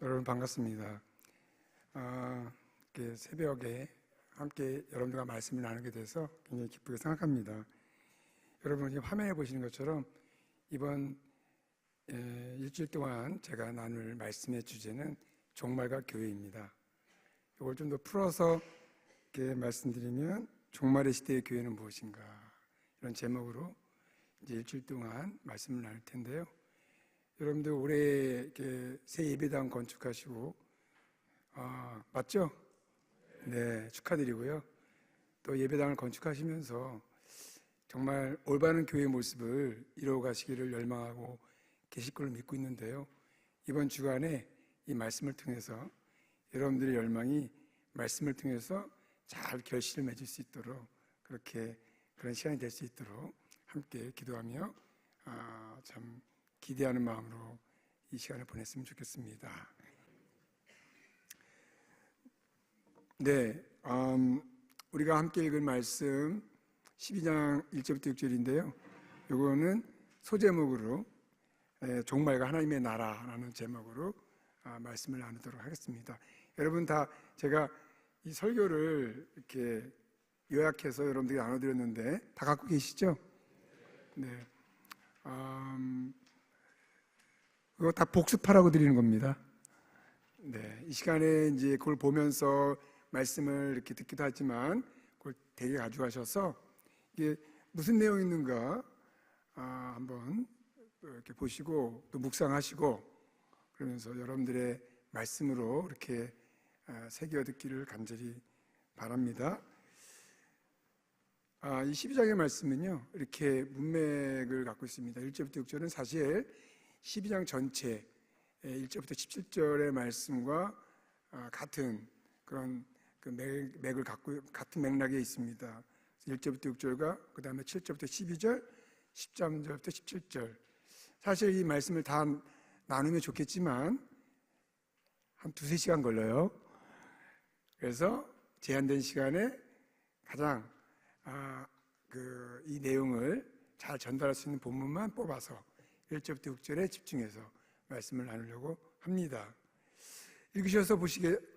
여러분 반갑습니다. 이렇게 새벽에 함께 여러분들과 말씀을 나누게 돼서 굉장히 기쁘게 생각합니다. 여러분 지금 화면에 보시는 것처럼 이번 일주일 동안 제가 나눌 말씀의 주제는 종말과 교회입니다. 이걸 좀 더 풀어서 이렇게 말씀드리면 종말의 시대의 교회는 무엇인가, 이런 제목으로 이제 일주일 동안 말씀을 나눌 텐데요. 여러분들 올해 이렇게 새 예배당 건축하시고 맞죠? 네, 축하드리고요. 또 예배당을 건축하시면서 정말 올바른 교회의 모습을 이루어가시기를 열망하고 계실 걸로 믿고 있는데요. 이번 주간에 이 말씀을 통해서 여러분들의 열망이 말씀을 통해서 잘 결실을 맺을 수 있도록, 그런 시간이 될 수 있도록 함께 기도하며 참 기대하는 마음으로 이 시간을 보냈으면 좋겠습니다. 네, 우리가 함께 읽을 말씀 12장 1절부터 6절인데요. 이거는 소제목으로 종말과 하나님의 나라라는 제목으로 말씀을 나누도록 하겠습니다. 여러분 다 제가 이 설교를 이렇게 요약해서 여러분들에게 나눠드렸는데 다 갖고 계시죠? 네. 그거 다 복습하라고 드리는 겁니다. 네, 이 시간에 이제 그걸 보면서 말씀을 이렇게 듣기도 하지만 그걸 되게 가져가셔서 이게 무슨 내용이 있는가 한번 이렇게 보시고 또 묵상하시고, 그러면서 여러분들의 말씀으로 이렇게 새겨 듣기를 간절히 바랍니다. 이 12장의 말씀은요, 이렇게 문맥을 갖고 있습니다. 1절부터 6절은 사실 12장 전체 1절부터 17절의 말씀과 같은 그런 그 맥을 갖고 같은 맥락에 있습니다. 1절부터 6절과 그 다음에 7절부터 12절, 13절부터 17절. 사실 이 말씀을 다 나누면 좋겠지만 한 두세 시간 걸려요. 그래서 제한된 시간에 가장 이 내용을 잘 전달할 수 있는 본문만 뽑아서 1절부터 6절에 집중해서 말씀을 나누려고 합니다. 읽으셔서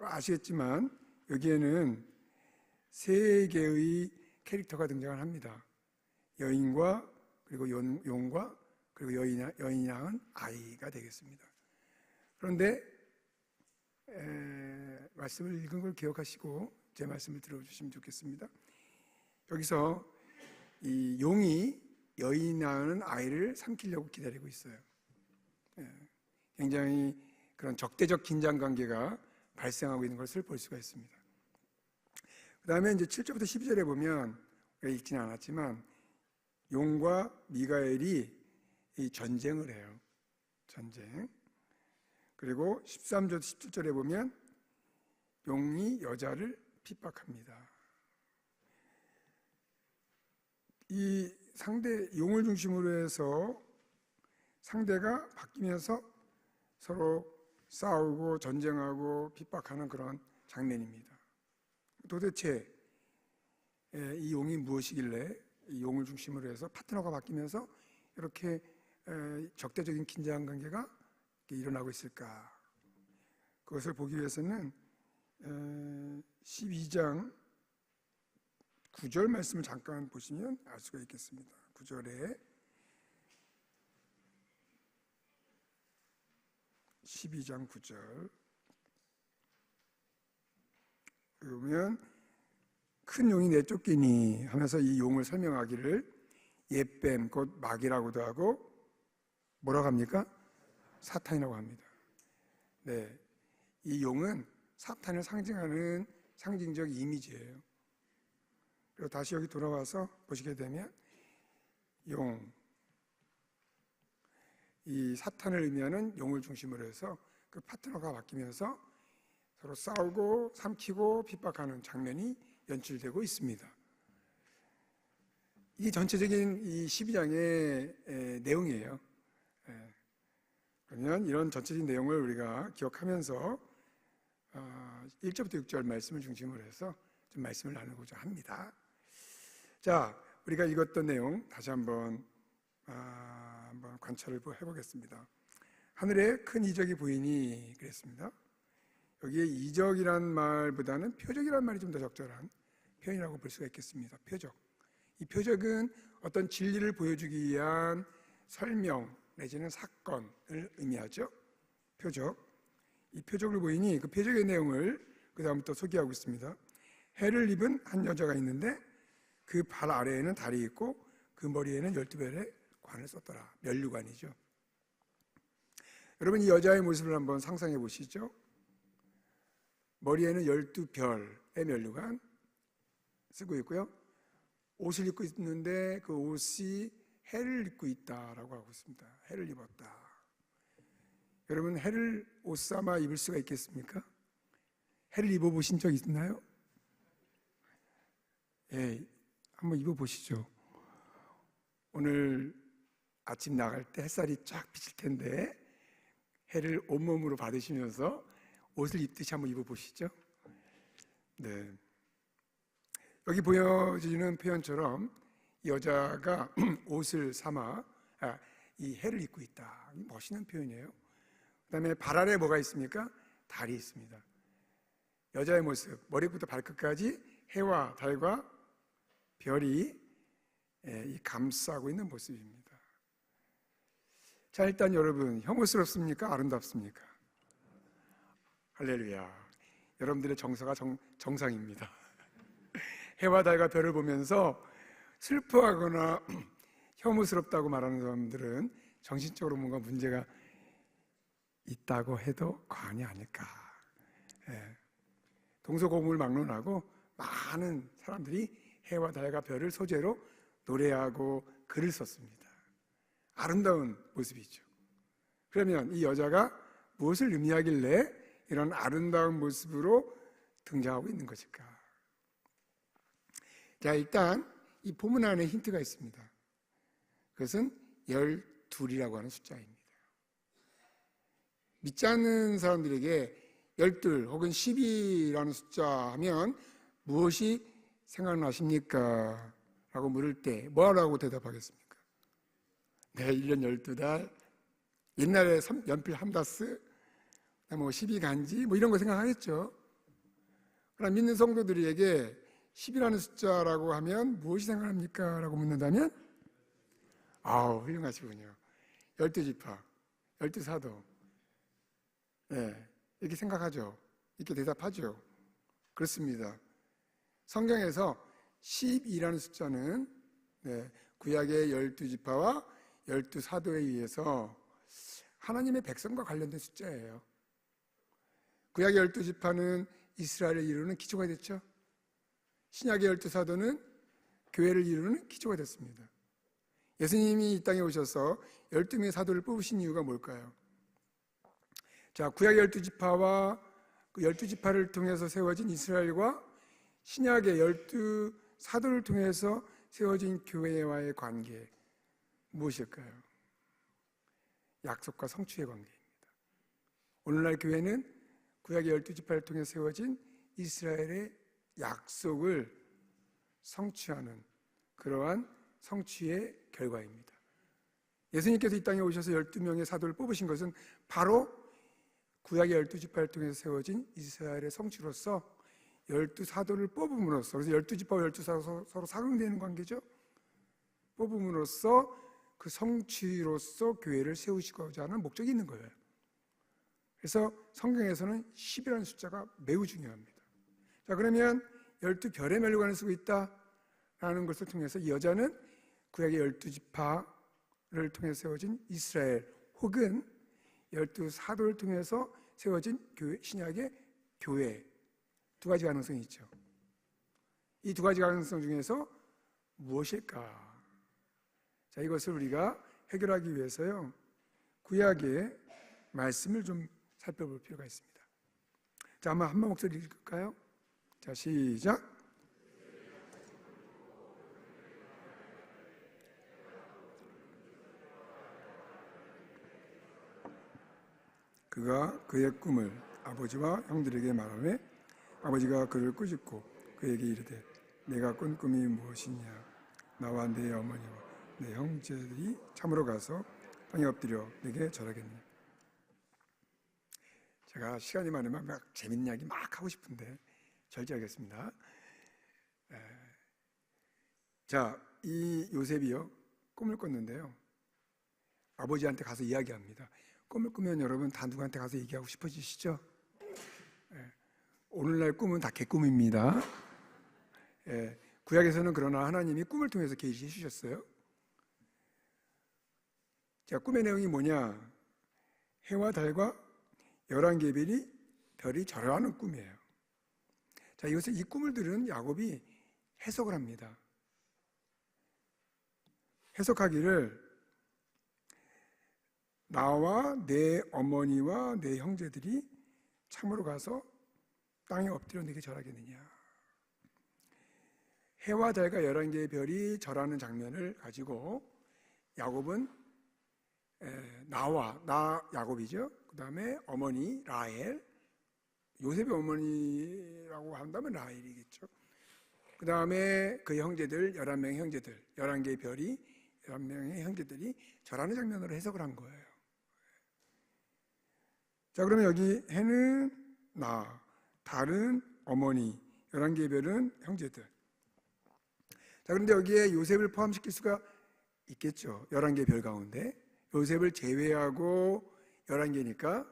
아시겠지만 여기에는 세 개의 캐릭터가 등장을 합니다. 여인과 그리고 용과 그리고 여인이 낳은 아이가 되겠습니다. 그런데 말씀을 읽은 걸 기억하시고 제 말씀을 들어주시면 좋겠습니다. 여기서 이 용이 여인이 낳은 아이를 삼키려고 기다리고 있어요. 굉장히 그런 적대적 긴장 관계가 발생하고 있는 것을 볼 수가 있습니다. 그 다음에 이제 7절부터 12절에 보면 읽지는 않았지만 용과 미가엘이 이 전쟁을 해요. 전쟁. 그리고 13절 17절에 보면 용이 여자를 핍박합니다. 이 용을 중심으로 해서 상대가 바뀌면서 서로 싸우고 전쟁하고 핍박하는 그런 장면입니다. 도대체 이 용이 무엇이길래 이 용을 중심으로 해서 파트너가 바뀌면서 이렇게 적대적인 긴장 관계가 일어나고 있을까? 그것을 보기 위해서는 12장 9절 말씀을 잠깐 보시면 알 수가 있겠습니다. 9절에 12장 9절 그러면 큰 용이 내쫓기니 하면서 이 용을 설명하기를 옛뱀 곧 마귀라고도 하고 뭐라고 합니까? 사탄이라고 합니다. 네, 이 용은 사탄을 상징하는 상징적 이미지예요. 그리고 다시 여기 돌아와서 보시게 되면 이 사탄을 의미하는 용을 중심으로 해서 그 파트너가 바뀌면서 서로 싸우고 삼키고 핍박하는 장면이 연출되고 있습니다. 이게 전체적인 이 12장의 내용이에요. 그러면 이런 전체적인 내용을 우리가 기억하면서 1절부터 6절 말씀을 중심으로 해서 좀 말씀을 나누고자 합니다. 자, 우리가 읽었던 내용 다시 한번 관찰을 해보겠습니다. 하늘에 큰 이적이 보이니 그랬습니다. 여기에 이적이란 말보다는 표적이란 말이 좀 더 적절한 표현이라고 볼 수가 있겠습니다. 표적. 이 표적은 어떤 진리를 보여주기 위한 설명 내지는 사건을 의미하죠. 표적. 이 표적을 보이니 그 표적의 내용을 그 다음부터 소개하고 있습니다. 해를 입은 한 여자가 있는데 그 발 아래에는 달이 있고 그 머리에는 12별의 관을 썼더라. 면류관이죠. 여러분 이 여자의 모습을 한번 상상해 보시죠. 머리에는 12별의 면류관 쓰고 있고요. 옷을 입고 있는데 그 옷이 해를 입고 있다라고 하고 있습니다. 해를 입었다. 여러분 해를 옷 삼아 입을 수가 있겠습니까? 해를 입어보신 적 있나요? 예, 한번 입어보시죠. 오늘 아침 나갈 때 햇살이 쫙 비칠 텐데 해를 온몸으로 받으시면서 옷을 입듯이 한번 입어보시죠. 네. 여기 보여지는 표현처럼 이 여자가 옷을 삼아 이 해를 입고 있다. 멋있는 표현이에요. 그 다음에 발 아래에 뭐가 있습니까? 달이 있습니다. 여자의 모습, 머리부터 발끝까지 해와 달과 별이 감싸고 있는 모습입니다. 자, 일단 여러분 혐오스럽습니까? 아름답습니까? 할렐루야. 여러분들의 정서가 정상입니다. 해와 달과 별을 보면서 슬퍼하거나 혐오스럽다고 말하는 사람들은 정신적으로 뭔가 문제가 있다고 해도 과언이 아닐까. 동서고금을 막론하고 많은 사람들이 해와 달과 별을 소재로 노래하고 글을 썼습니다. 아름다운 모습이죠. 그러면 이 여자가 무엇을 의미하길래 이런 아름다운 모습으로 등장하고 있는 것일까? 자, 일단 이 본문 안에 힌트가 있습니다. 그것은 12이라고 하는 숫자입니다. 믿지 않는 사람들에게 12 혹은 12라는 숫자 하면 무엇이 생각나십니까? 라고 물을 때 뭐라고 대답하겠습니까? 네, 1년 12달, 옛날에 연필 함다스, 뭐 12간지 뭐 이런 거 생각하겠죠. 그럼 믿는 성도들에게 10이라는 숫자라고 하면 무엇이 생각납니까? 라고 묻는다면 아우 훌륭하시군요. 12지파, 12사도 네, 이렇게 생각하죠. 이렇게 대답하죠. 그렇습니다. 성경에서 12라는 숫자는 구약의 12지파와 12사도에 의해서 하나님의 백성과 관련된 숫자예요. 구약의 12지파는 이스라엘을 이루는 기초가 됐죠. 신약의 12사도는 교회를 이루는 기초가 됐습니다. 예수님이 이 땅에 오셔서 12명의 사도를 뽑으신 이유가 뭘까요? 자, 구약의 12지파와 그 12지파를 통해서 세워진 이스라엘과 신약의 12사도를 통해서 세워진 교회와의 관계 무엇일까요? 약속과 성취의 관계입니다. 오늘날 교회는 구약의 12지파를 통해 세워진 이스라엘의 약속을 성취하는 그러한 성취의 결과입니다. 예수님께서 이 땅에 오셔서 12명의 사도를 뽑으신 것은 바로 구약의 12지파를 통해서 세워진 이스라엘의 성취로서 12사도를 뽑음으로써, 그래서 12지파와 12사도 서로 상응되는 관계죠. 뽑음으로써 그 성취로서 교회를 세우시고자 하는 목적이 있는 거예요. 그래서 성경에서는 10이라는 숫자가 매우 중요합니다. 자, 그러면 12별의 면류관을 쓰고 있다라는 것을 통해서 이 여자는 구약의 12지파를 통해서 세워진 이스라엘 혹은 12사도를 통해서 세워진 교회, 신약의 교회 두 가지 가능성이 있죠. 이 두 가지 가능성 중에서 무엇일까? 자, 이것을 우리가 해결하기 위해서요, 구약의 말씀을 좀 살펴볼 필요가 있습니다. 자, 한번 목소리 읽을까요? 자, 시작. 그가 그의 꿈을 아버지와 형들에게 말하며 아버지가 그를 꾸짖고 그에게 이르되 내가 꾼 꿈이 무엇이냐? 나와 내 어머니와 내 형제들이 참으로 가서 땅에 엎드려 내게 절하겠니? 제가 시간이 많으면 막 재밌는 이야기 막 하고 싶은데 절제하겠습니다. 자, 이 요셉이요, 꿈을 꿨는데요. 아버지한테 가서 이야기합니다. 꿈을 꾸면 여러분 다 누구한테 가서 얘기하고 싶어지시죠? 오늘날 꿈은 다 개꿈입니다. 구약에서는 그러나 하나님이 꿈을 통해서 계시해 주셨어요. 자, 꿈의 내용이 뭐냐? 해와 달과 11개의 별이 절하는 꿈이에요. 자, 이것을 이 꿈을 들은 야곱이 해석을 합니다. 해석하기를 나와 내 어머니와 내 형제들이 참으로 가서 땅에 엎드려 내게 절하겠느냐. 해와 달과 11개의 별이 절하는 장면을 가지고 야곱은 나 야곱이죠. 그 다음에 어머니 라헬, 요셉의 어머니라고 한다면 라헬이겠죠. 그 다음에 그 형제들 11명의 형제들, 11개의 별이 11명의 형제들이 절하는 장면으로 해석을 한 거예요. 자, 그러면 여기 해는 나, 달은 어머니, 11개의 별은 형제들. 자, 그런데 여기에 요셉을 포함시킬 수가 있겠죠. 11개의 별 가운데 요셉을 제외하고 11개니까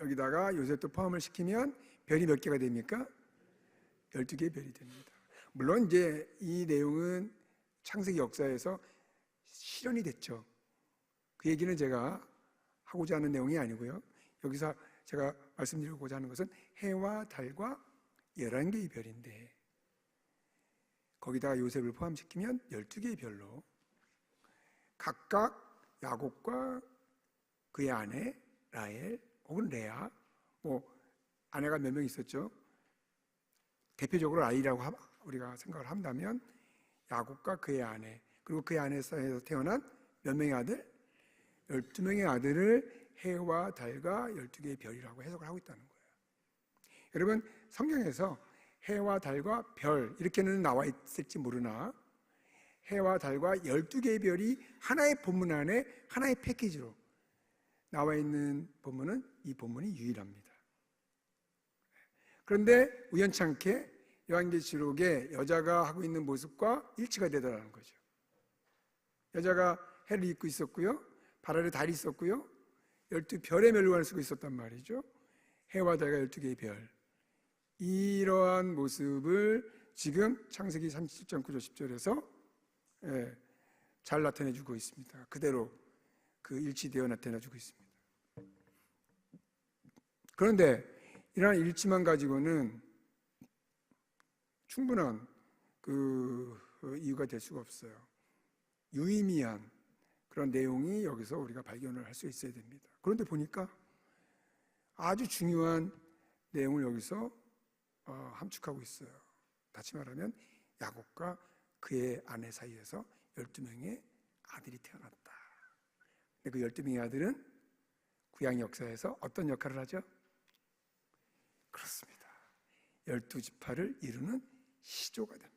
여기다가 요셉도 포함을 시키면 별이 몇 개가 됩니까? 12개의 별이 됩니다. 물론 이제 이 내용은 창세기 역사에서 실현이 됐죠. 그 얘기는 제가 하고자 하는 내용이 아니고요. 여기서 제가 말씀드리고자 하는 것은 해와 달과 11개의 별인데 거기다가 요셉을 포함시키면 12개의 별로 각각 야곱과 그의 아내 라헬 혹은 레아, 뭐 아내가 몇 명 있었죠. 대표적으로 라헬이라고 우리가 생각을 한다면 야곱과 그의 아내, 그리고 그의 아내 사이에서 태어난 몇 명의 아들? 12명의 아들을 해와 달과 12개의 별이라고 해석을 하고 있다는 거예요. 여러분, 성경에서 해와 달과 별 이렇게는 나와 있을지 모르나 해와 달과 12개의 별이 하나의 본문 안에 하나의 패키지로 나와 있는 본문은 이 본문이 유일합니다. 그런데 우연찮게 요한계시록에 여자가 하고 있는 모습과 일치가 되더라는 거죠. 여자가 해를 입고 있었고요, 발 아래 달이 있었고요, 12별의 멸관을 쓰고 있었단 말이죠. 해와 달과 12개의 별, 이러한 모습을 지금 창세기 37장 9절 10절에서 잘 나타내주고 있습니다. 그대로 그 일치되어 나타내주고 있습니다. 그런데 이러한 일치만 가지고는 충분한 그 이유가 될 수가 없어요. 유의미한 그런 내용이 여기서 우리가 발견을 할 수 있어야 됩니다. 그런데 보니까 아주 중요한 내용을 여기서 함축하고 있어요. 다시 말하면 야곱과 그의 아내 사이에서 12명의 아들이 태어났다. 근데 그 12명의 아들은 구약 역사에서 어떤 역할을 하죠? 그렇습니다. 12지파를 이루는 시조가 됩니다.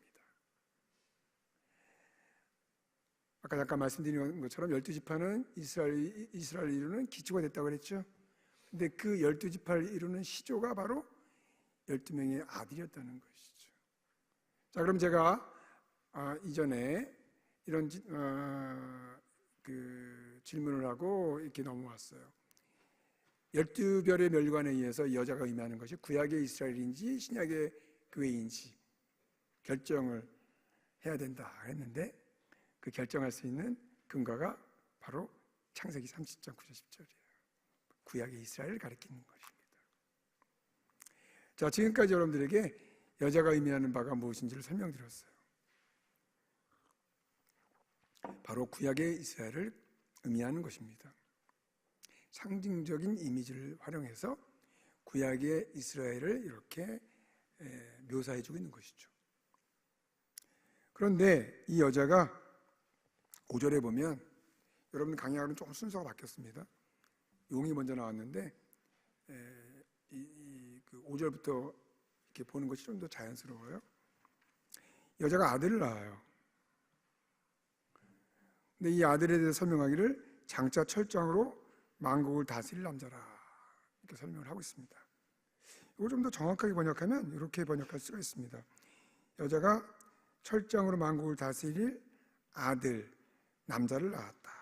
아까 잠깐 말씀드린 것처럼 12지파는 이스라엘을 이루는 기초가 됐다고 그랬죠. 근데 그 12지파를 이루는 시조가 바로 12명의 아들이었다는 것이죠. 자, 그럼 제가 이전에 이런 그 질문을 하고 이렇게 넘어왔어요. 12별의 멸관에 의해서 이 여자가 의미하는 것이 구약의 이스라엘인지 신약의 교회인지 결정을 해야 된다 했는데 그 결정할 수 있는 근거가 바로 창세기 30장 9절 10절이에요. 구약의 이스라엘을 가리키는 것입니다. 자, 지금까지 여러분들에게 여자가 의미하는 바가 무엇인지를 설명드렸어요. 바로 구약의 이스라엘을 의미하는 것입니다. 상징적인 이미지를 활용해서 구약의 이스라엘을 이렇게 묘사해주고 있는 것이죠. 그런데 이 여자가 5절에 보면 여러분 강의하고는 조금 순서가 바뀌었습니다. 용이 먼저 나왔는데 그 5절부터 이렇게 보는 것이 좀 더 자연스러워요. 여자가 아들을 낳아요. 근데 이 아들에 대해서 설명하기를 장차 철장으로 만국을 다스릴 남자라 이렇게 설명을 하고 있습니다. 이걸 좀 더 정확하게 번역하면 이렇게 번역할 수가 있습니다. 여자가 철장으로 만국을 다스릴 아들, 남자를 낳았다.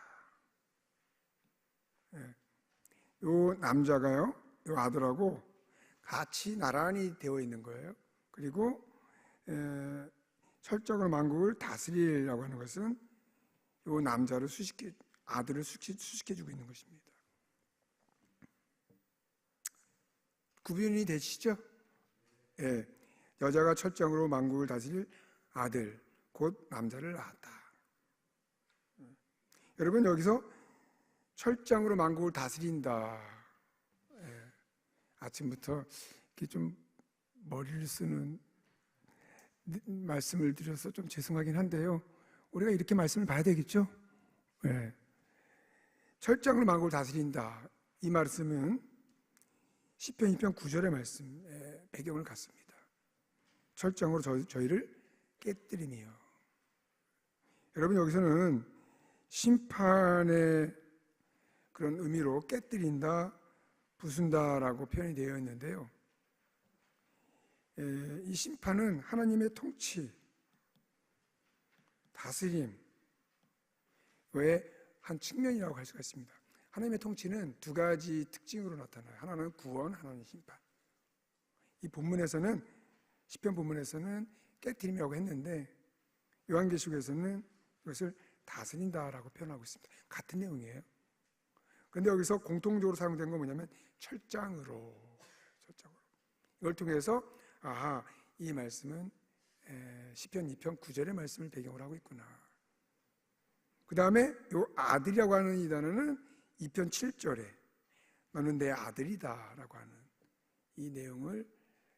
이 남자가요, 이 아들하고 같이 나란히 되어 있는 거예요. 그리고 철장으로 만국을 다스리라고 하는 것은 이 남자를 아들을 수식해주고 있는 것입니다. 구분이 되시죠? 예, 여자가 철장으로 만국을 다스릴 아들, 곧 남자를 낳았다. 여러분, 여기서 철장으로 만국을 다스린다. 예, 아침부터 이렇게 좀 머리를 쓰는 말씀을 드려서 좀 죄송하긴 한데요. 우리가 이렇게 말씀을 봐야 되겠죠? 예. 철장으로 만국을 다스린다. 이 말씀은 시편 2편 9절의 말씀에 배경을 갖습니다. 철장으로 저희를 깨뜨리며. 여러분, 여기서는 심판의 그런 의미로 깨뜨린다, 부순다라고 표현이 되어 있는데요. 이 심판은 하나님의 통치, 다스림 외에 한 측면이라고 할 수가 있습니다. 하나님의 통치는 두 가지 특징으로 나타나요. 하나는 구원, 하나는 심판. 이 본문에서는, 시편 본문에서는 깨트림이라고 했는데 요한계시록에서는 이것을 다스린다라고 표현하고 있습니다. 같은 내용이에요. 그런데 여기서 공통적으로 사용된 건 뭐냐면 철장으로. 이걸 통해서 이 말씀은 시편 2편 9절의 말씀을 배경으로 하고 있구나. 그 다음에 이 아들이라고 하는 이 단어는 2편 7절에 너는 내 아들이다 라고 하는 이 내용을,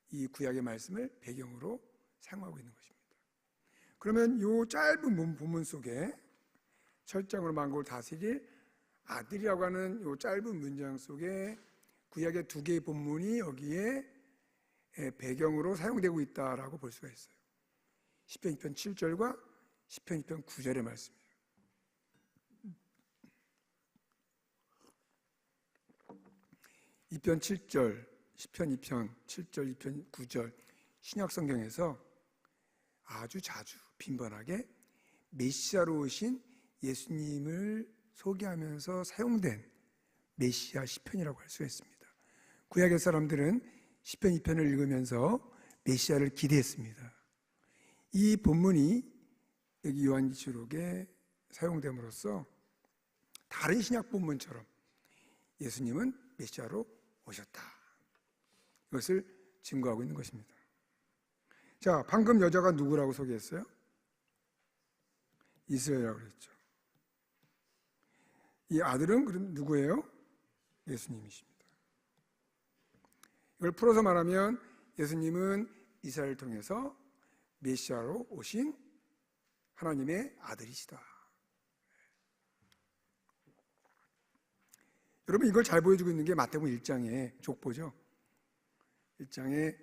이 구약의 말씀을 배경으로 사용하고 있는 것입니다. 그러면 이 짧은 본문 속에 철장으로 만국을 다스릴 아들이라고 하는 이 짧은 문장 속에 구약의 두 개의 본문이 여기에 배경으로 사용되고 있다라고 볼 수가 있어요. 시편 2편 7절과 시편 2편 9절의 말씀이에요. 시편 7절, 시편 2편 7절, 2편 9절 신약 성경에서 아주 자주 빈번하게 메시아로 오신 예수님을 소개하면서 사용된 메시아 시편이라고 할 수가 있습니다. 구약의 사람들은 시편 2편을 읽으면서 메시아를 기대했습니다. 이 본문이 여기 요한계시록에 사용됨으로써 다른 신약 본문처럼 예수님은 메시아로 오셨다. 이것을 증거하고 있는 것입니다. 자, 방금 여자가 누구라고 소개했어요? 이스라엘이라고 그랬죠. 이 아들은 그럼 누구예요? 예수님이십니다. 이걸 풀어서 말하면 예수님은 이스라엘을 통해서 메시아로 오신 하나님의 아들이시다. 여러분, 이걸 잘 보여주고 있는 게 마태복음 1장의 족보죠. 1장에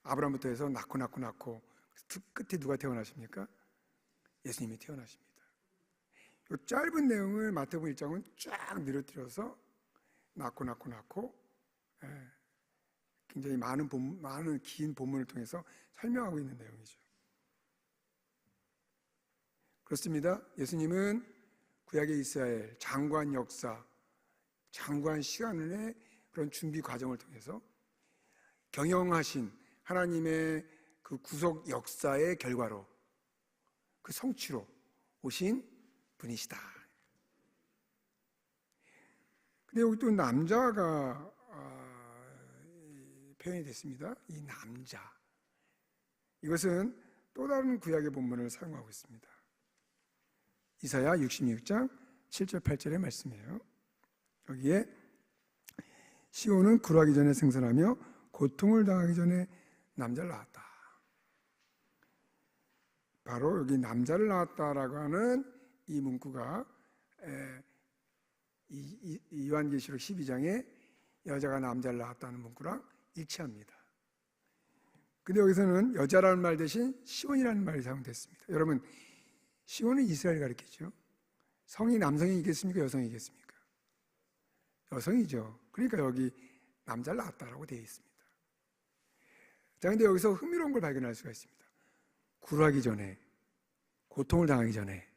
아브라함부터 해서 낳고 끝에 누가 태어나십니까? 예수님이 태어나십니다. 이 짧은 내용을 마태복음 1장은 쫙 늘어뜨려서 낳고 굉장히 많은 긴 본문을 통해서 설명하고 있는 내용이죠. 그렇습니다. 예수님은 구약의 이스라엘 장관 역사, 장관 시간의 그런 준비 과정을 통해서 경영하신 하나님의 그 구속 역사의 결과로, 그 성취로 오신 분이시다. 근데 여기 또 남자가 표현이 됐습니다. 이 남자, 이것은 또 다른 구약의 본문을 사용하고 있습니다. 이사야 66장 7절 8절의 말씀이에요. 여기에 시온은 굴하기 전에 생선하며 고통을 당하기 전에 남자를 낳았다. 바로 여기 남자를 낳았다라고 하는 이 문구가 요한계시록 12장에 여자가 남자를 낳았다는 문구랑 일치합니다. 근데 여기서는 여자라는 말 대신 시온이라는 말이 사용됐습니다. 여러분, 시온은 이스라엘 가리키죠. 성이 남성이겠습니까? 여성이겠습니까? 여성이죠. 그러니까 여기 남자를 낳았다라고 되어 있습니다. 자, 근데 여기서 흥미로운 걸 발견할 수가 있습니다. 굴하기 전에, 고통을 당하기 전에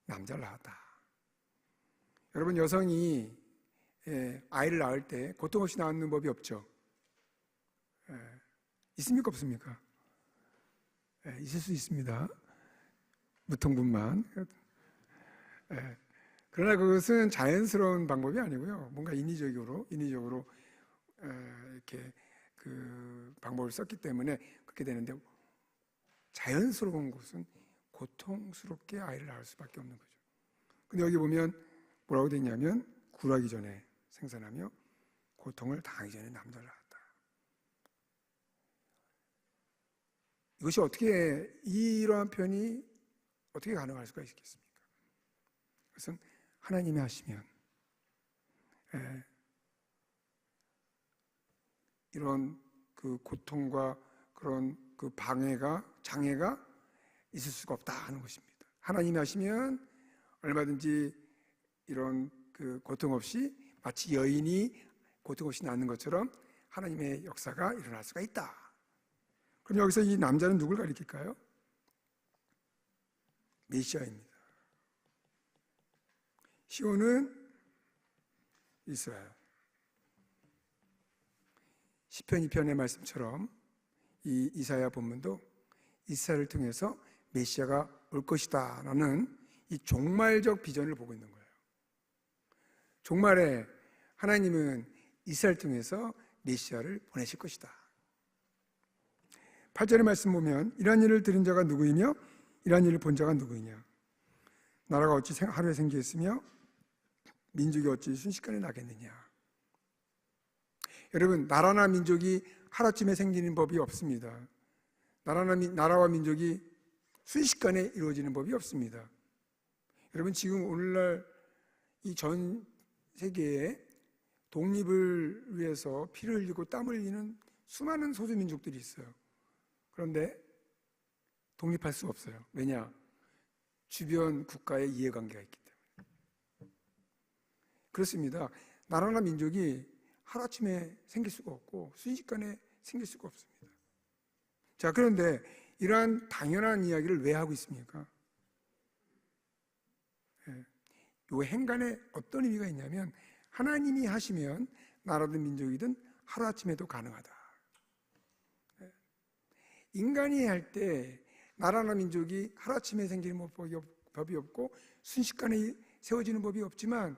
남자를 낳았다. 여러분, 여성이 아이를 낳을 때 고통 없이 낳는 법이 없죠. 있습니까, 없습니까? 있을 수 있습니다. 무통분만. 그러나 그것은 자연스러운 방법이 아니고요. 뭔가 인위적으로 이렇게 그 방법을 썼기 때문에 그렇게 되는데, 자연스러운 것은 고통스럽게 아이를 낳을 수밖에 없는 거죠. 근데 여기 보면 뭐라고 되어 있냐면, 굴하기 전에 생산하며 고통을 당하기 전에 남자를 낳았다. 이것이 어떻게, 이러한 표현이 어떻게 가능할 수가 있겠습니까? 그것은 하나님이 하시면 이런 그 고통과 그런 그 장애가 있을 수가 없다 하는 것입니다. 하나님이 하시면 얼마든지 이런 그 고통 없이, 마치 여인이 고통 없이 낳는 것처럼 하나님의 역사가 일어날 수가 있다. 그럼 여기서 이 남자는 누굴 가리킬까요? 메시아입니다. 시온은 이스라엘. 시편 2편의 말씀처럼 이 이사야 본문도 이스라엘을 통해서 메시아가 올 것이다 라는 이 종말적 비전을 보고 있는 거예요. 종말에 하나님은 이스라엘을 통해서 메시아를 보내실 것이다. 8절의 말씀 보면, 이러한 일을 들은 자가 누구이며 이러한 일을 본 자가 누구이냐. 나라가 어찌 하루에 생기겠으며 민족이 어찌 순식간에 나겠느냐. 여러분, 나라나 민족이 하루아침에 생기는 법이 없습니다. 나라와 민족이 순식간에 이루어지는 법이 없습니다. 여러분, 지금 오늘날 이 전 세계에 독립을 위해서 피를 흘리고 땀을 흘리는 수많은 소수민족들이 있어요. 그런데 독립할 수 없어요. 왜냐? 주변 국가의 이해관계가 있기 때문에. 그렇습니다. 나라나 민족이 하루아침에 생길 수가 없고 순식간에 생길 수가 없습니다. 자, 그런데 이러한 당연한 이야기를 왜 하고 있습니까? 이 행간에 어떤 의미가 있냐면, 하나님이 하시면 나라든 민족이든 하루아침에도 가능하다. 인간이 할 때 나라나 민족이 하루아침에 생기는 법이 없고 순식간에 세워지는 법이 없지만,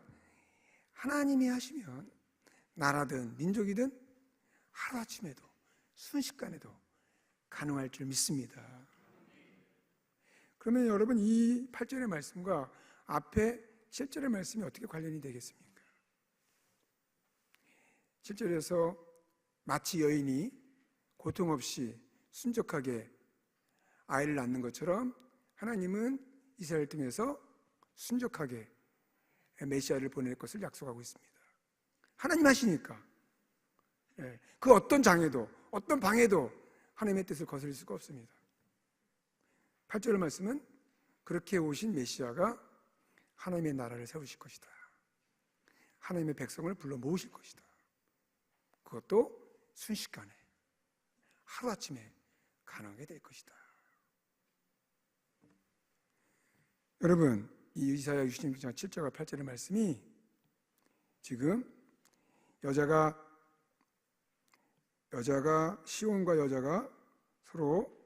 하나님이 하시면 나라든 민족이든 하루아침에도 순식간에도 가능할 줄 믿습니다. 그러면 여러분, 이 8절의 말씀과 앞에 7절의 말씀이 어떻게 관련이 되겠습니까? 7절에서 마치 여인이 고통 없이 순적하게 아이를 낳는 것처럼 하나님은 이스라엘을 통해서 순적하게 메시아를 보낼 것을 약속하고 있습니다. 하나님 하시니까 그 어떤 장애도, 어떤 방해도 하나님의 뜻을 거스릴 수가 없습니다. 8절의 말씀은 그렇게 오신 메시아가 하나님의 나라를 세우실 것이다. 하나님의 백성을 불러 모으실 것이다. 그것도 순식간에, 하루아침에 가능하게 될 것이다. 여러분, 이 이사야 66장 7절과 8절의 말씀이 지금 여자가 시온과 여자가 서로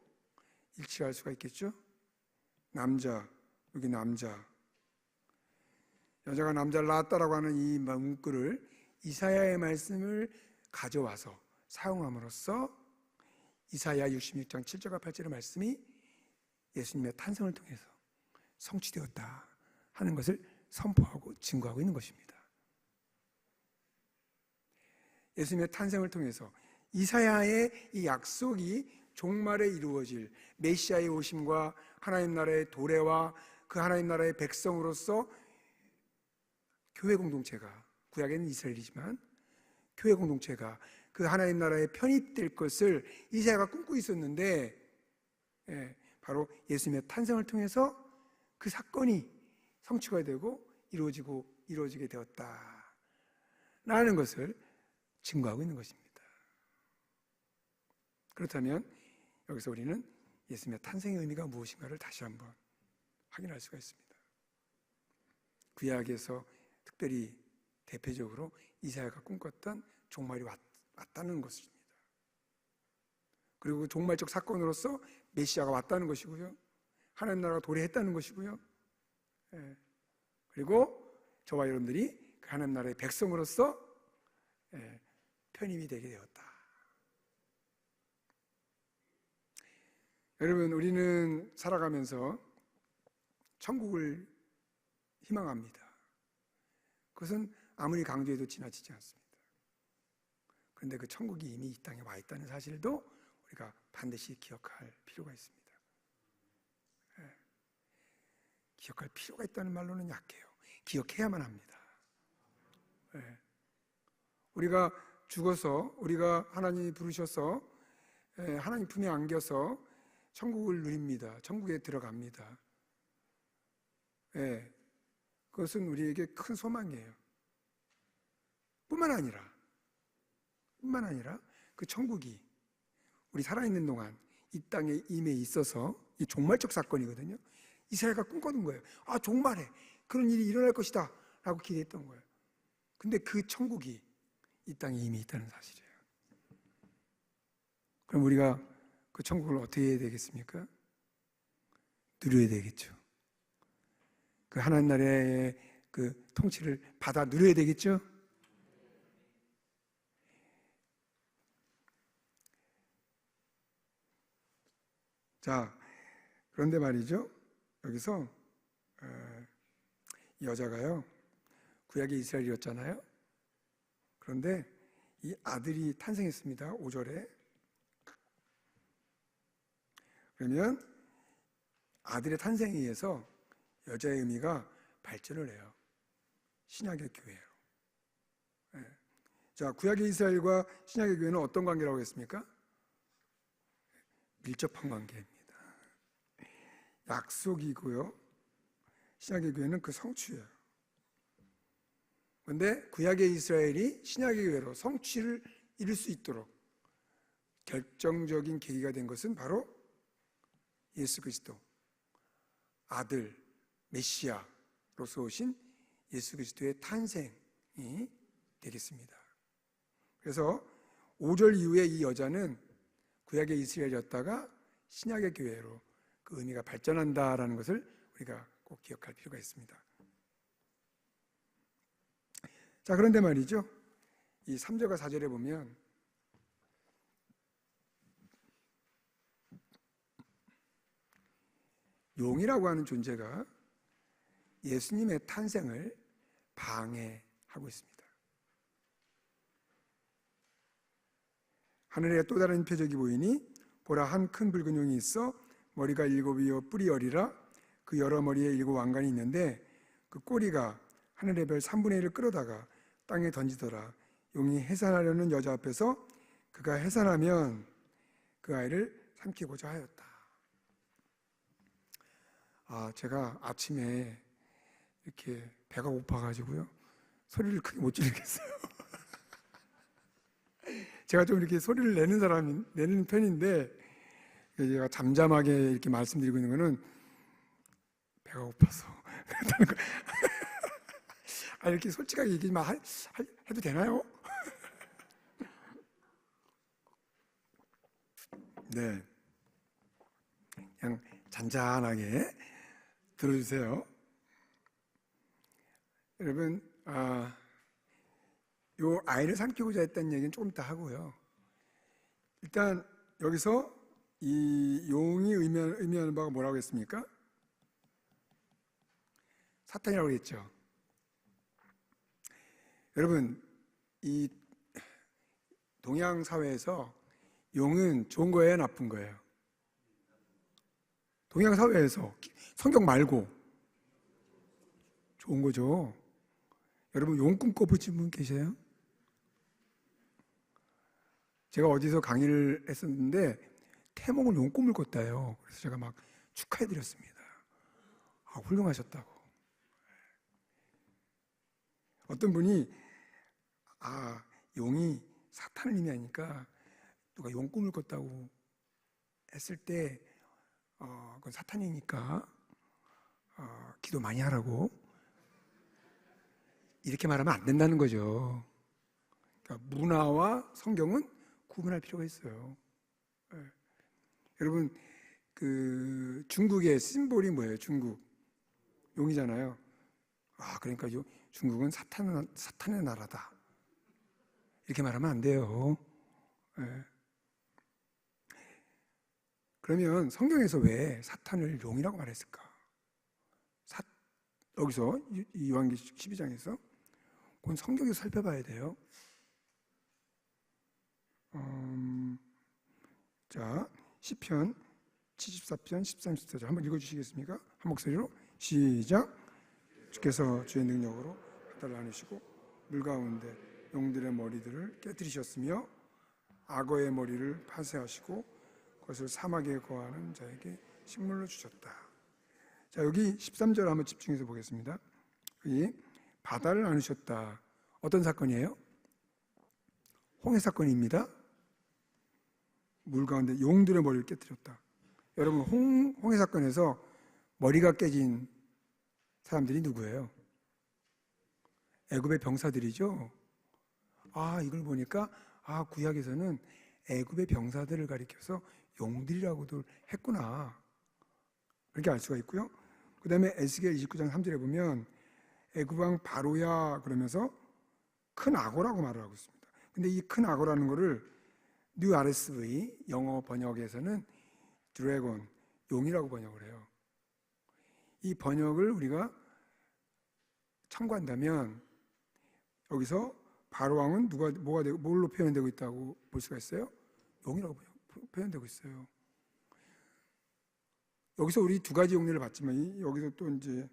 일치할 수가 있겠죠? 여기 남자, 여자가 남자를 낳았다라고 하는 이 문구를, 이사야의 말씀을 가져와서 사용함으로써 이사야 66장 7절과 8절의 말씀이 예수님의 탄생을 통해서 성취되었다 하는 것을 선포하고 증거하고 있는 것입니다. 예수님의 탄생을 통해서 이사야의 이 약속이 종말에 이루어질 메시아의 오심과 하나님 나라의 도래와 그 하나님 나라의 백성으로서 교회 공동체가, 구약에는 이스라엘이지만 교회 공동체가 그 하나님 나라에 편입될 것을 이사야가 꿈꾸고 있었는데, 바로 예수님의 탄생을 통해서 그 사건이 성취가 되고 이루어지게 되었다라는 것을 증거하고 있는 것입니다. 그렇다면 여기서 우리는 예수님의 탄생의 의미가 무엇인가를 다시 한번 확인할 수가 있습니다. 구약에서 특별히 대표적으로 이사야가 꿈꿨던 종말이 왔다는 것입니다. 그리고 종말적 사건으로서 메시아가 왔다는 것이고요, 하나님 나라가 도래했다는 것이고요, 그리고 저와 여러분들이 그 하나님 나라의 백성으로서 편입이 되게 되었다. 여러분, 우리는 살아가면서 천국을 희망합니다. 그것은 아무리 강조해도 지나치지 않습니다. 그런데 그 천국이 이미 이 땅에 와 있다는 사실도 우리가 반드시 기억할 필요가 있습니다. 기억할 필요가 있다는 말로는 약해요. 기억해야만 합니다. 우리가 죽어서, 우리가 하나님이 부르셔서 하나님 품에 안겨서 천국을 누립니다. 천국에 들어갑니다. 그것은 우리에게 큰 소망이에요. 뿐만 아니라 그 천국이 우리 살아있는 동안 이 땅에 임해 있어서, 이 종말적 사건이거든요. 이스라엘가 꿈꿔둔 거예요. 아, 종말에 그런 일이 일어날 것이다 라고 기대했던 거예요. 근데 그 천국이 이 땅에 이미 있다는 사실이에요. 그럼 우리가 그 천국을 어떻게 해야 되겠습니까? 누려야 되겠죠. 그 하나님 나라의 그 통치를 받아 누려야 되겠죠. 자, 그런데 말이죠, 여기서 여자가요, 구약의 이스라엘이었잖아요. 그런데 이 아들이 탄생했습니다. 5절에. 그러면 아들의 탄생에 의해서 여자의 의미가 발전을 해요. 신약의 교회로. 자, 구약의 이스라엘과 신약의 교회는 어떤 관계라고 했습니까? 밀접한 관계입니다. 약속이고요, 신약의 교회는 그 성취예요. 그런데 구약의 이스라엘이 신약의 교회로 성취를 이룰 수 있도록 결정적인 계기가 된 것은 바로 예수 그리스도, 아들, 메시아로서 오신 예수 그리스도의 탄생이 되겠습니다. 그래서 5절 이후에 이 여자는 구약의 이스라엘이었다가 신약의 교회로 그 의미가 발전한다라는 것을 우리가 꼭 기억할 필요가 있습니다. 자, 그런데 말이죠, 이 3절과 4절에 보면 용이라고 하는 존재가 예수님의 탄생을 방해하고 있습니다. 하늘에 또 다른 표적이 보이니 보라, 한 큰 붉은 용이 있어 머리가 7이요 뿔이 10이라 그 여러 머리에 7 왕관이 있는데 그 꼬리가 하늘의 별 3분의 1을 끌어다가 땅에 던지더라. 용이 해산하려는 여자 앞에서 그가 해산하면 그 아이를 삼키고자 하였다. 제가 아침에 이렇게 배가 고파가지고요, 소리를 크게 못 지르겠어요. 제가 좀 이렇게 소리를 내는 편인데, 제가 잠잠하게 이렇게 말씀드리고 있는 거는 배가 고파서 그렇다는 거. 이렇게 솔직하게 얘기만 해도 되나요? 네, 그냥 잔잔하게 들어주세요. 여러분, 요 아이를 삼키고자 했다는 얘기는 조금 이따 하고요. 일단 여기서 이 용이 의미하는 바가 뭐라고 했습니까? 사탄이라고 했죠. 여러분, 이 동양 사회에서 용은 좋은 거예요, 나쁜 거예요? 동양 사회에서, 성경 말고 좋은 거죠. 여러분, 용 꿈꿔보신 분 계세요? 제가 어디서 강의를 했었는데 태몽을 용 꿈을 꿨다요. 그래서 제가 막 축하해드렸습니다. 훌륭하셨다고. 어떤 분이 용이 사탄을 의미하니까 누가 용꿈을 꿨다고 했을 때 그건 사탄이니까 기도 많이 하라고 이렇게 말하면 안 된다는 거죠. 그러니까 문화와 성경은 구분할 필요가 있어요. 네. 여러분 그 중국의 심볼이 뭐예요? 중국 용이잖아요. 그러니까 중국은 사탄의 나라다 이렇게 말하면 안 돼요. 네. 그러면 성경에서 왜 사탄을 용이라고 말했을까? 여기서 요한계시록 12장에서 그건 성경에서 살펴봐야 돼요. 자, 시편 74편 13, 14절 한번 읽어주시겠습니까? 한 목소리로 시작. 주께서 주의 능력으로 바다를 나누시고 물 가운데 용들의 머리들을 깨뜨리셨으며 악어의 머리를 파쇄하시고 그것을 사막에 거하는 자에게 식물로 주셨다. 자, 여기 13절 한번 집중해서 보겠습니다. 여기 바다를 나누셨다. 어떤 사건이에요? 홍해 사건입니다. 물 가운데 용들의 머리를 깨뜨렸다. 여러분 홍해 사건에서 머리가 깨진 사람들이 누구예요? 애굽의 병사들이죠. 이걸 보니까 구약에서는 애굽의 병사들을 가리켜서 용들이라고도 했구나. 그렇게 알 수가 있고요. 그 다음에 에스겔 29장 3절에 보면 애굽왕 바로야 그러면서 큰 악어라고 말을 하고 있습니다. 근데 이 큰 악어라는 거를 뉴 RSV 영어 번역에서는 드래곤, 용이라고 번역을 해요. 이 번역을 우리가 참고한다면 여기서 바로왕은 뭘로 표현되고 있다고 볼 수가 있어요? 용이라고 표현되고 있어요. 여기서 우리 두 가지 용례를 봤지만 여기서 또 이제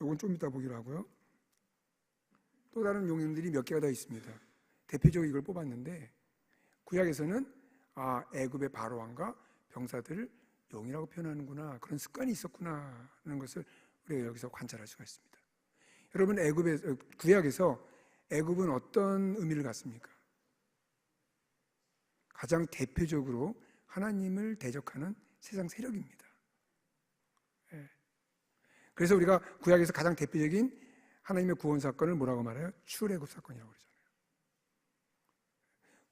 이건 좀 이따 보기로 하고요. 또 다른 용례들이 몇 개가 더 있습니다. 대표적으로 이걸 뽑았는데 구약에서는 애굽의 바로왕과 병사들을 용이라고 표현하는구나, 그런 습관이 있었구나 하는 것을 우리가 여기서 관찰할 수가 있습니다. 여러분 구약에서 애굽은 어떤 의미를 갖습니까? 가장 대표적으로 하나님을 대적하는 세상 세력입니다. 그래서 우리가 구약에서 가장 대표적인 하나님의 구원 사건을 뭐라고 말해요? 출애굽 사건이라고 그러잖아요.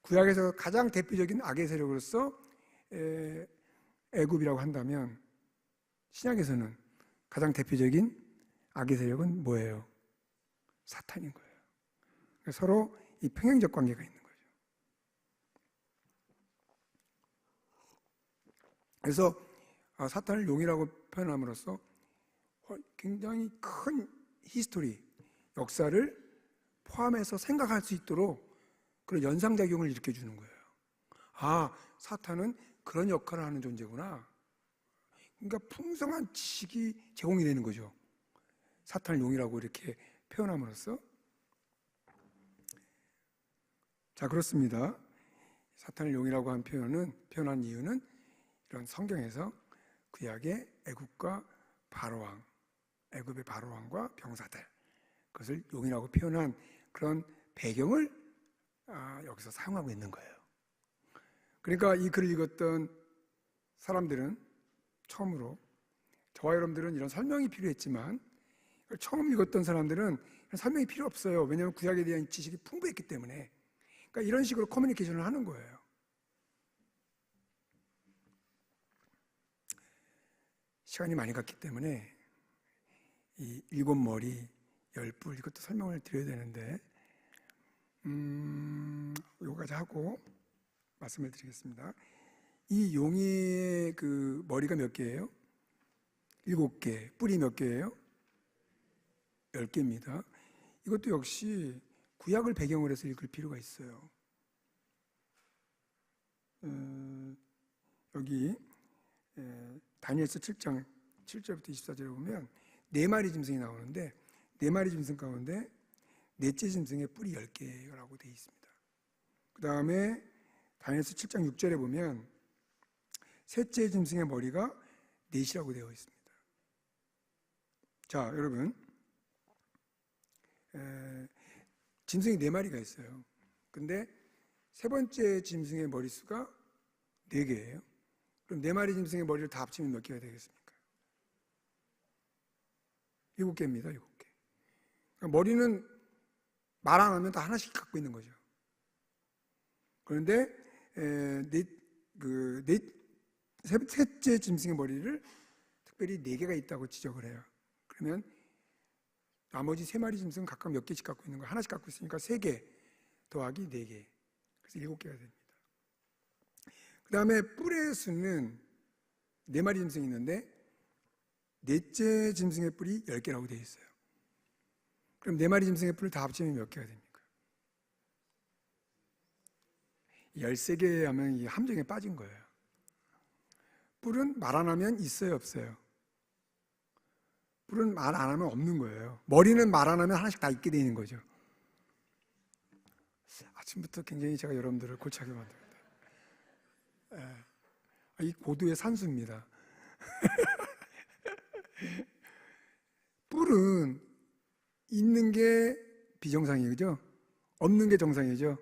구약에서 가장 대표적인 악의 세력으로서 애굽이라고 한다면 신약에서는 가장 대표적인 악의 세력은 뭐예요? 사탄인 거예요. 서로 이 평행적 관계가 있는 거죠. 그래서 사탄을 용이라고 표현함으로써 굉장히 큰 히스토리, 역사를 포함해서 생각할 수 있도록 그런 연상작용을 일으켜주는 거예요. 사탄은 그런 역할을 하는 존재구나. 그러니까 풍성한 지식이 제공이 되는 거죠. 사탄을 용이라고 이렇게 표현함으로써. 자, 그렇습니다. 사탄을 용이라고 표현한 이유는 이런 성경에서 구약의 애굽과 바로왕, 애굽의 바로왕과 병사들, 그것을 용이라고 표현한 그런 배경을 여기서 사용하고 있는 거예요. 그러니까 이 글을 읽었던 사람들은 처음으로, 저와 여러분들은 이런 설명이 필요했지만 처음 읽었던 사람들은 설명이 필요 없어요. 왜냐하면 구약에 대한 지식이 풍부했기 때문에. 그러니까 이런 식으로 커뮤니케이션을 하는 거예요. 시간이 많이 갔기 때문에 이 7머리 10뿔 이것도 설명을 드려야 되는데 요거까지 하고 말씀을 드리겠습니다. 이 용의 그 머리가 몇 개예요? 7개. 뿔이 몇 개예요? 10개입니다. 이것도 역시 구약을 배경으로 해서 읽을 필요가 있어요. 여기 다니엘서 7장 7절부터 24절에 보면 4마리 짐승이 나오는데 4마리 짐승 가운데 넷째 짐승의 뿔이 10개라고 되어 있습니다. 그 다음에 다니엘서 7장 6절에 보면 셋째 짐승의 머리가 4이라고 되어 있습니다. 자, 여러분, 짐승이 4마리가 있어요. 근데 세 번째 짐승의 머릿수가 4개예요. 그럼 4마리 짐승의 머리를 다 합치면 몇 개가 되겠습니까? 7개입니다. 7개. 그러니까 머리는 말 안 하면 다 하나씩 갖고 있는 거죠. 그런데 셋째 짐승의 머리를 특별히 4개가 있다고 지적을 해요. 그러면 나머지 3마리 짐승은 각각 몇 개씩 갖고 있는 거예요. 하나씩 갖고 있으니까 3개 더하기 4개. 그래서 7개가 됩니다. 그 다음에 뿔의 수는 4마리 짐승이 있는데 넷째 짐승의 뿔이 10개라고 되어 있어요. 그럼 4마리 짐승의 뿔을 다 합치면 몇 개가 됩니까? 13개 하면 이 함정에 빠진 거예요. 뿔은 말 안 하면 있어요, 없어요? 뿔은 말 안 하면 없는 거예요. 머리는 말 안 하면 하나씩 다 있게 되는 거죠. 아침부터 굉장히 제가 여러분들을 골치하게 만듭니다. 이 고도의 산수입니다. 뿔은 있는 게 비정상이죠. 없는 게 정상이죠.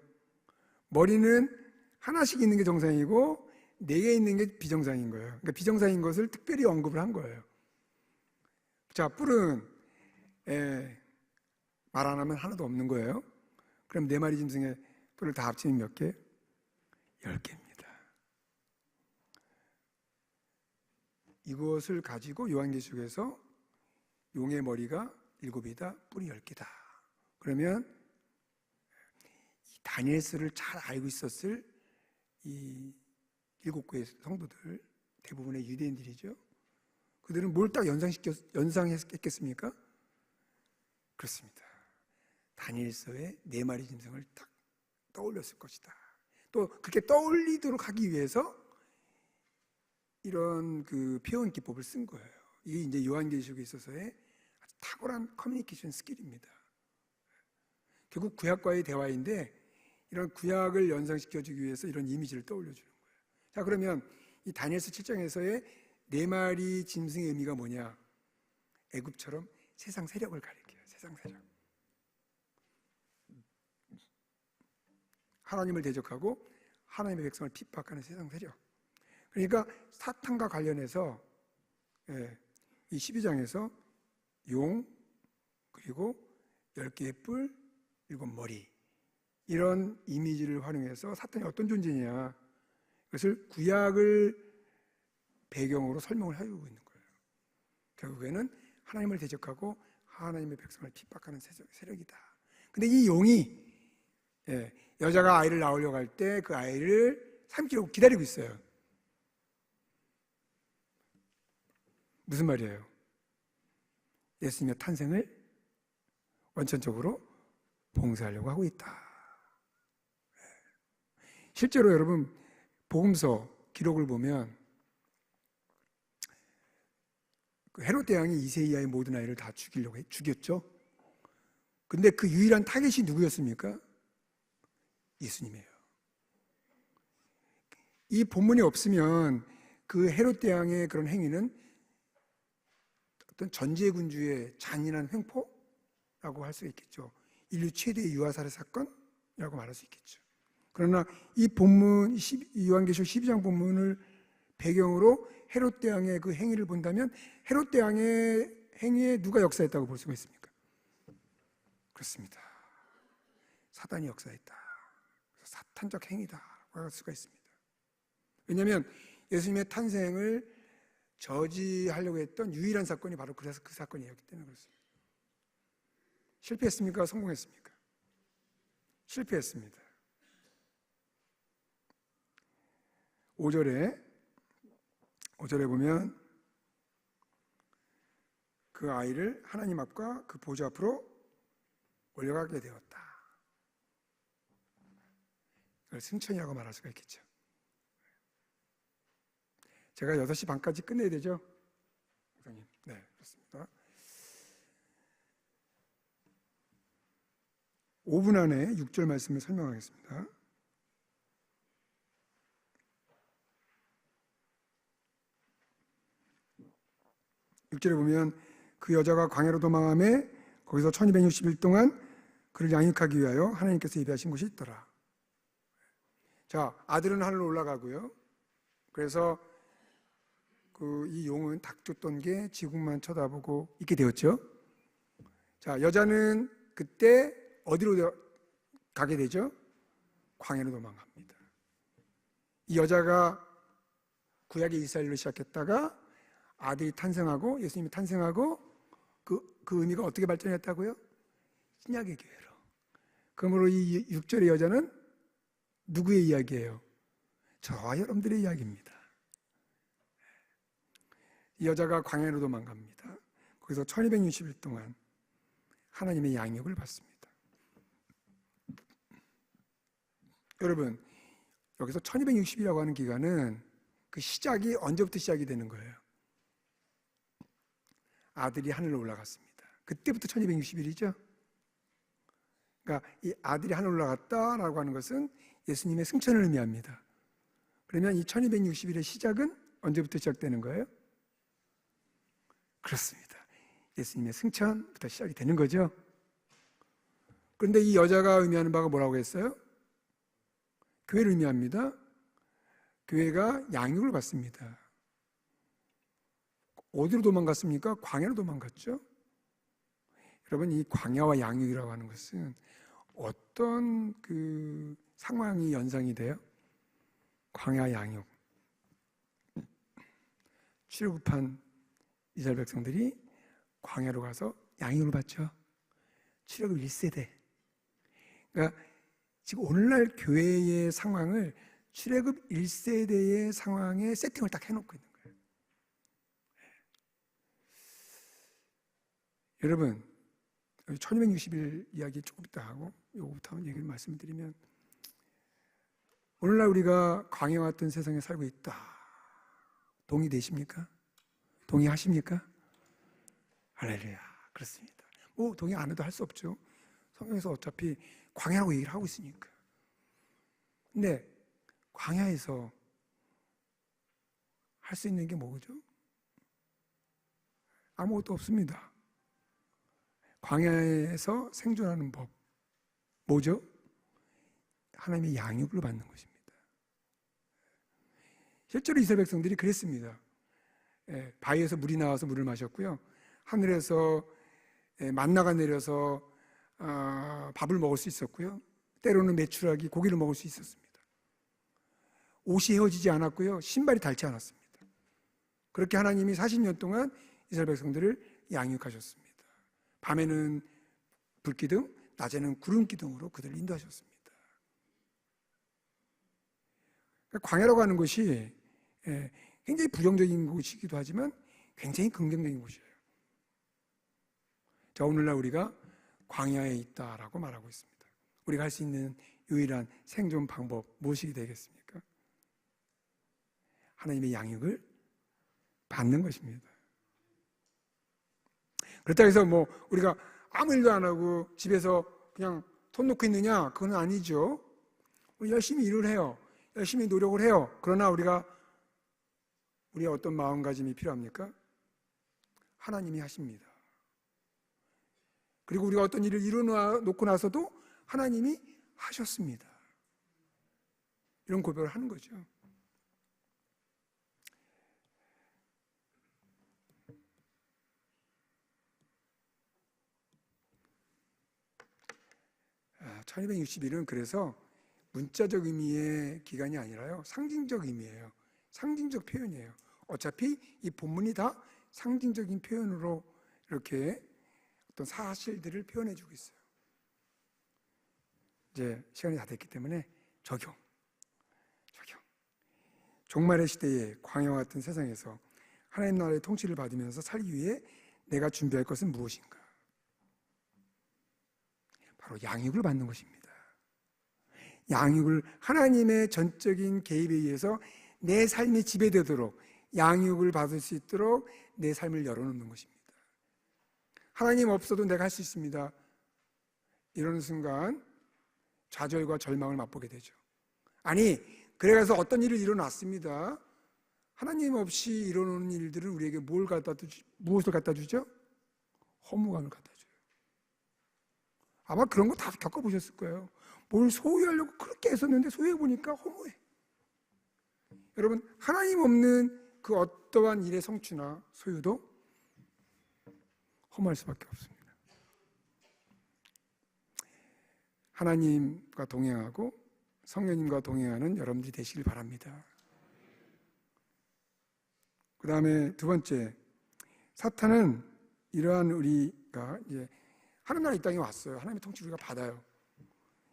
머리는 하나씩 있는 게 정상이고 4개 있는 게 비정상인 거예요. 그러니까 비정상인 것을 특별히 언급을 한 거예요. 자, 뿔은 말 안 하면 하나도 없는 거예요. 그럼 4마리 짐승의 뿔을 다 합치면 몇 개? 10개입니다. 이것을 가지고 요한계시록에서 용의 머리가 7이다, 뿔이 10개다. 그러면 이 다니엘서를 잘 알고 있었을 이 7교회 성도들, 대부분의 유대인들이죠. 그들은 뭘 딱 연상했겠습니까? 그렇습니다. 다니엘서의 4마리 짐승을 딱 떠올렸을 것이다. 또 그렇게 떠올리도록 하기 위해서 이런 그 표현 기법을 쓴 거예요. 이게 이제 요한계시록에 있어서의 아주 탁월한 커뮤니케이션 스킬입니다. 결국 구약과의 대화인데 이런 구약을 연상시켜주기 위해서 이런 이미지를 떠올려주는 거예요. 자, 그러면 이 다니엘서 7장에서의 4마리 짐승의 의미가 뭐냐? 애굽처럼 세상 세력을 가리켜요. 세상 세력. 하나님을 대적하고 하나님의 백성을 핍박하는 세상 세력. 그러니까 사탄과 관련해서 이 12장에서 용, 그리고 10개의 뿔, 7머리 이런 이미지를 활용해서 사탄이 어떤 존재냐, 그것을 구약을 배경으로 설명을 해주고 있는 거예요. 결국에는 하나님을 대적하고 하나님의 백성을 핍박하는 세력이다. 근데 이 용이 여자가 아이를 낳으려고 할 때 그 아이를 삼키려고 기다리고 있어요. 무슨 말이에요? 예수님의 탄생을 원천적으로 봉쇄하려고 하고 있다. 실제로 여러분 복음서 기록을 보면 헤롯 대왕이 이세이야의 모든 아이를 다 죽였죠. 근데 그 유일한 타겟이 누구였습니까? 예수님이에요. 이 본문이 없으면 그 헤롯 대왕의 그런 행위는 어떤 전제군주의 잔인한 횡포라고 할 수 있겠죠. 인류 최대의 유아살해 사건이라고 말할 수 있겠죠. 그러나 이 본문, 요한계시록 12장 본문을 배경으로 헤롯 대왕의 그 행위를 본다면 헤롯 대왕의 행위에 누가 역사했다고 볼 수가 있습니까? 그렇습니다. 사단이 역사했다. 사탄적 행위다라고 할 수가 있습니다. 왜냐하면 예수님의 탄생을 저지하려고 했던 유일한 사건이 바로 그 사건이었기 때문에 그렇습니다. 실패했습니까? 성공했습니까? 실패했습니다. 5절에 보면 그 아이를 하나님 앞과 그 보좌 앞으로 올려가게 되었다. 그걸 승천이라고 말할 수가 있겠죠. 제가 6시 반까지 끝내야 되죠? 목사님. 네, 그렇습니다. 5분 안에 6절 말씀을 설명하겠습니다. 6절에 보면 그 여자가 광야로 도망하며 거기서 1260일 동안 그를 양육하기 위하여 하나님께서 예비하신 곳이 있더라. 자, 아들은 하늘로 올라가고요. 그래서 이 용은 닥쳤던 게 지붕만 쳐다보고 있게 되었죠. 자, 여자는 그때 어디로 가게 되죠? 광야로 도망갑니다. 이 여자가 구약의 이스라엘로 시작했다가 아들이 탄생하고 예수님이 탄생하고 그 의미가 어떻게 발전했다고요? 신약의 교회로. 그러므로 이 6절의 여자는 누구의 이야기예요? 저와 여러분들의 이야기입니다. 이 여자가 광야로 도망갑니다. 거기서 1260일 동안 하나님의 양육을 받습니다. 여러분, 여기서 1260이라고 하는 기간은 그 시작이 언제부터 시작이 되는 거예요? 아들이 하늘로 올라갔습니다. 그때부터 1260일이죠. 그러니까 이 아들이 하늘로 올라갔다라고 하는 것은 예수님의 승천을 의미합니다. 그러면 이 1260일의 시작은 언제부터 시작되는 거예요? 그렇습니다. 예수님의 승천부터 시작이 되는 거죠. 그런데 이 여자가 의미하는 바가 뭐라고 했어요? 교회를 의미합니다. 교회가 양육을 받습니다. 어디로 도망갔습니까? 광야로 도망갔죠. 여러분, 이 광야와 양육이라고 하는 것은 어떤 그 상황이 연상이 돼요? 광야 양육. 출애굽한 이스라엘 백성들이 광야로 가서 양육을 받죠. 출애굽 1세대. 그러니까 지금 오늘날 교회의 상황을 출애굽 1세대의 상황에 세팅을 딱 해놓고 있는 거예요. 여러분, 1260일 이야기 조금 이따 하고 요거부터 한번 얘기를 말씀드리면, 오늘날 우리가 광야 같은 세상에 살고 있다. 동의되십니까? 동의하십니까? 할렐루야. 그렇습니다. 뭐 동의 안 해도 할 수 없죠. 성경에서 어차피 광야라고 얘기를 하고 있으니까. 근데 광야에서 할 수 있는 게 뭐죠? 아무것도 없습니다. 광야에서 생존하는 법 뭐죠? 하나님의 양육을 받는 것입니다. 실제로 이스라엘 백성들이 그랬습니다. 바위에서 물이 나와서 물을 마셨고요. 하늘에서 만나가 내려서 밥을 먹을 수 있었고요. 때로는 메추라기, 고기를 먹을 수 있었습니다. 옷이 헤어지지 않았고요. 신발이 닳지 않았습니다. 그렇게 하나님이 40년 동안 이스라엘 백성들을 양육하셨습니다. 밤에는 불기둥, 낮에는 구름기둥으로 그들을 인도하셨습니다. 광야라고 하는 것이 굉장히 부정적인 곳이기도 하지만 굉장히 긍정적인 곳이에요. 자, 오늘날 우리가 광야에 있다라고 말하고 있습니다. 우리가 할 수 있는 유일한 생존 방법 무엇이 되겠습니까? 하나님의 양육을 받는 것입니다. 그렇다고 해서 뭐 우리가 아무 일도 안 하고 집에서 그냥 손 놓고 있느냐? 그건 아니죠. 우리 열심히 일을 해요. 열심히 노력을 해요. 그러나 우리가 어떤 마음가짐이 필요합니까? 하나님이 하십니다. 그리고 우리가 어떤 일을 이뤄놓고 나서도 하나님이 하셨습니다. 이런 고백을 하는 거죠. 아, 1260일은 그래서 문자적 의미의 기간이 아니라요, 상징적 의미예요. 상징적 표현이에요. 어차피 이 본문이 다 상징적인 표현으로 이렇게 어떤 사실들을 표현해 주고 있어요. 이제 시간이 다 됐기 때문에 적용. 종말의 시대에 광야와 같은 세상에서 하나님 나라의 통치를 받으면서 살기 위해 내가 준비할 것은 무엇인가? 바로 양육을 받는 것입니다. 양육을, 하나님의 전적인 개입에 의해서 내 삶이 지배되도록 양육을 받을 수 있도록 내 삶을 열어놓는 것입니다. 하나님 없어도 내가 할 수 있습니다. 이러는 순간 좌절과 절망을 맛보게 되죠. 아니, 그래서 어떤 일을 일어났습니다. 하나님 없이 일어나는 일들은 우리에게 무엇을 갖다 주죠? 허무감을 갖다 줘요. 아마 그런 거 다 겪어보셨을 거예요. 뭘 소유하려고 그렇게 애썼는데 소유해보니까 허무해. 여러분, 하나님 없는 그 어떠한 일의 성취나 소유도 허무할 수밖에 없습니다. 하나님과 동행하고 성령님과 동행하는 여러분들이 되시길 바랍니다. 그 다음에 두 번째, 사탄은 이러한 우리가 이제 하나님 나라 이 땅에 왔어요. 하나님의 통치를 우리가 받아요.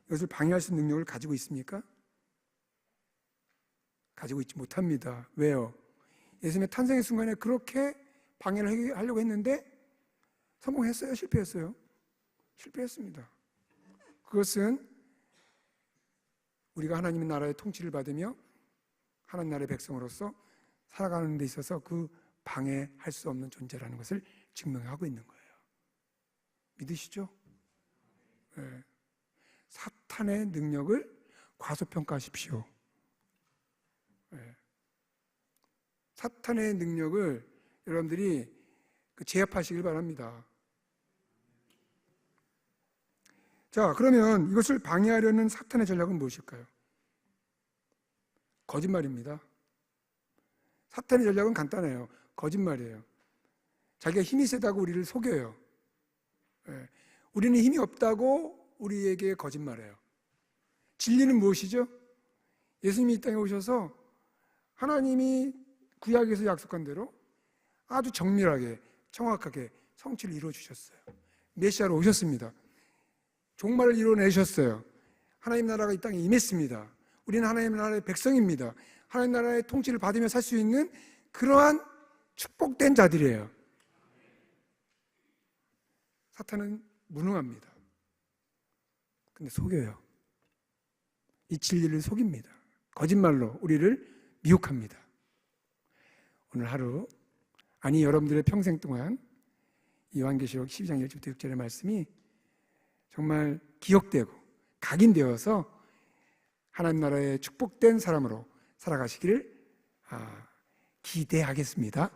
이것을 방해할 수 있는 능력을 가지고 있습니까? 가지고 있지 못합니다. 왜요? 예수님의 탄생의 순간에 그렇게 방해를 하려고 했는데 성공했어요? 실패했어요? 실패했습니다. 그것은 우리가 하나님의 나라의 통치를 받으며 하나님 나라의 백성으로서 살아가는 데 있어서 그 방해할 수 없는 존재라는 것을 증명하고 있는 거예요. 믿으시죠? 네. 사탄의 능력을 과소평가하십시오. 네. 사탄의 능력을 여러분들이 제압하시길 바랍니다. 자, 그러면 이것을 방해하려는 사탄의 전략은 무엇일까요? 거짓말입니다. 사탄의 전략은 간단해요. 거짓말이에요. 자기가 힘이 세다고 우리를 속여요. 예. 우리는 힘이 없다고 우리에게 거짓말해요. 진리는 무엇이죠? 예수님이 이 땅에 오셔서 하나님이 구약에서 약속한 대로 아주 정밀하게 정확하게 성취를 이루어주셨어요. 메시아로 오셨습니다. 종말을 이루어내셨어요. 하나님 나라가 이 땅에 임했습니다. 우리는 하나님 나라의 백성입니다. 하나님 나라의 통치를 받으며 살 수 있는 그러한 축복된 자들이에요. 사탄은 무능합니다. 근데 속여요. 이 진리를 속입니다. 거짓말로 우리를 미혹합니다. 오늘 하루, 아니 여러분들의 평생 동안 이 요한계시록 12장 1절부터 6절의 말씀이 정말 기억되고 각인되어서 하나님 나라의 축복된 사람으로 살아가시기를 기대하겠습니다.